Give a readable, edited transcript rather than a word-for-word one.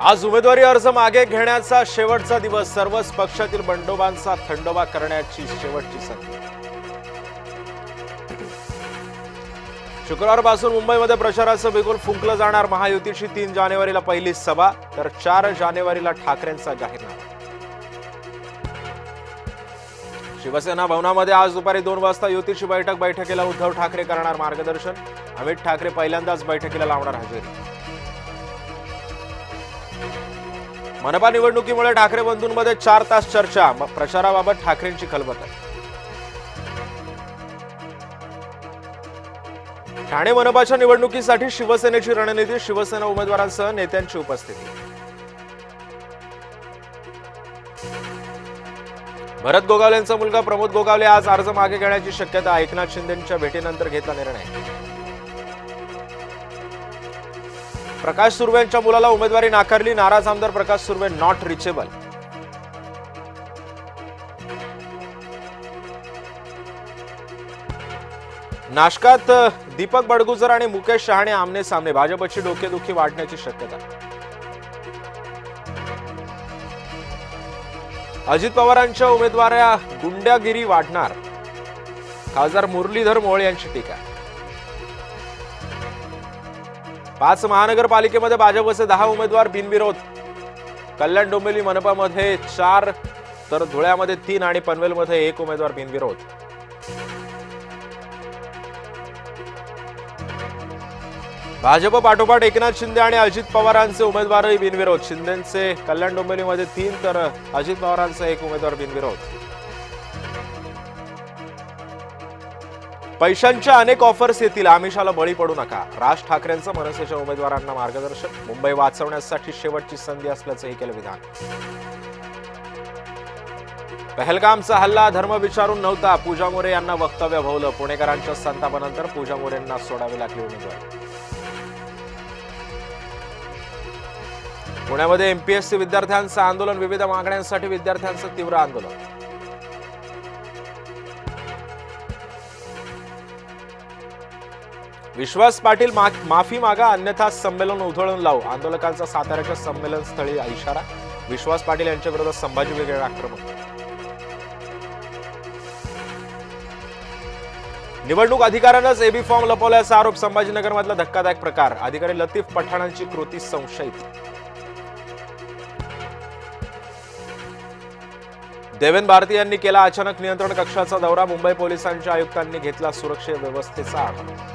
आज उमेदवारी अर्ज मागे घेण्याचा शेवटचा दिवस. सर्वच पक्षातील बंडोबांचा थंडोबा करण्याची शेवटची संधी. शुक्रवारपासून मुंबईमध्ये प्रचाराचं बिगुल फुंकलं जाणार. महायुतीची 3 जानेवारीला पहिली सभा तर 4 जानेवारीला ठाकरेंचा जाहीरनामा. शिवसेना भवनामध्ये आज दुपारी 2 वाजता युतीची बैठक. बैठकीला उद्धव ठाकरे करणार मार्गदर्शन. अमित ठाकरे पहिल्यांदाच बैठकीला लावणार हजेरी. मनपा निवडणुकीमुळे ठाकरे बंधूंमध्ये 4 तास चर्चा. प्रचाराबाबत ठाकरेंची खलबत. ठाणे मनपाच्या निवडणुकीसाठी शिवसेनेची रणनीती. शिवसेना उमेदवारांसह नेत्यांची उपस्थिती. भरत गोगावलेंचा मुलगा प्रमोद गोगावले आज अर्ज मागे घेण्याची शक्यता. एकनाथ शिंदेंच्या भेटीनंतर घेतला निर्णय. प्रकाश सुर्वेंच्या मुलाला उमेदवारी नाकारली. नाराज आमदार प्रकाश सुर्वे नॉट रिचेबल. नाशकात दीपक बडगुजर आणि मुकेश शहाणे आमने सामने. भाजपची डोकेदुखी वाढण्याची शक्यता. अजित पवारांच्या उमेदवाऱ्या गुंडागिरी वाढणार. खासदार मुरलीधर मोहोळ यांची टीका. 5 महानगरपालिकेमध्ये भाजपचे 10 उमेदवार बिनविरोध. कल्याण डोंबिवली मनपामध्ये 4 तर धुळ्यामध्ये 3 आणि पनवेलमध्ये 1 उमेदवार बिनविरोध. भाजप पाठोपाठ एकनाथ शिंदे आणि अजित पवारांचे उमेदवारही बिनविरोध. शिंदेचे कल्याण डोंबिवलीमध्ये 3 तर अजित पवारांचा 1 उमेदवार बिनविरोध. पैशांच्या अनेक ऑफर्स येतील. आमिषाला बळी पडू नका. राज ठाकरेंचं मनसेच्या उमेदवारांना मार्गदर्शन. मुंबई वाचवण्यासाठी शेवटची संधी असल्याचंही केलं विधान. पहलगामचा हल्ला धर्म विचारून नव्हता. पूजा मोरे यांना वक्तव्य भोवलं. पुणेकरांच्या संतापानंतर पूजा मोरेंना सोडावी लागली उमेदवारी. पुण्यामध्ये एमपीएससी विद्यार्थ्यांचं आंदोलन. विविध मागण्यांसाठी विद्यार्थ्यांचं तीव्र आंदोलन. विश्वास पाटील माफी मागा अन्यथा संमेलन उधळून लावू. आंदोलकांचा साताऱ्याच्या संमेलन स्थळी इशारा. विश्वास पाटील यांच्या विरोधात संभाजी ब्रिगेड आक्रमक. निवडणूक अधिकाऱ्यांनाच एबी फॉर्म लपवल्याचा आरोप. संभाजीनगरमधला धक्कादायक प्रकार. अधिकारी लतीफ पठाणांची कृती संशयित. देवेंद्र भारती यांनी केला अचानक नियंत्रण कक्षाचा दौरा. मुंबई पोलिसांच्या आयुक्तांनी घेतला सुरक्षा व्यवस्थेचा आढावा.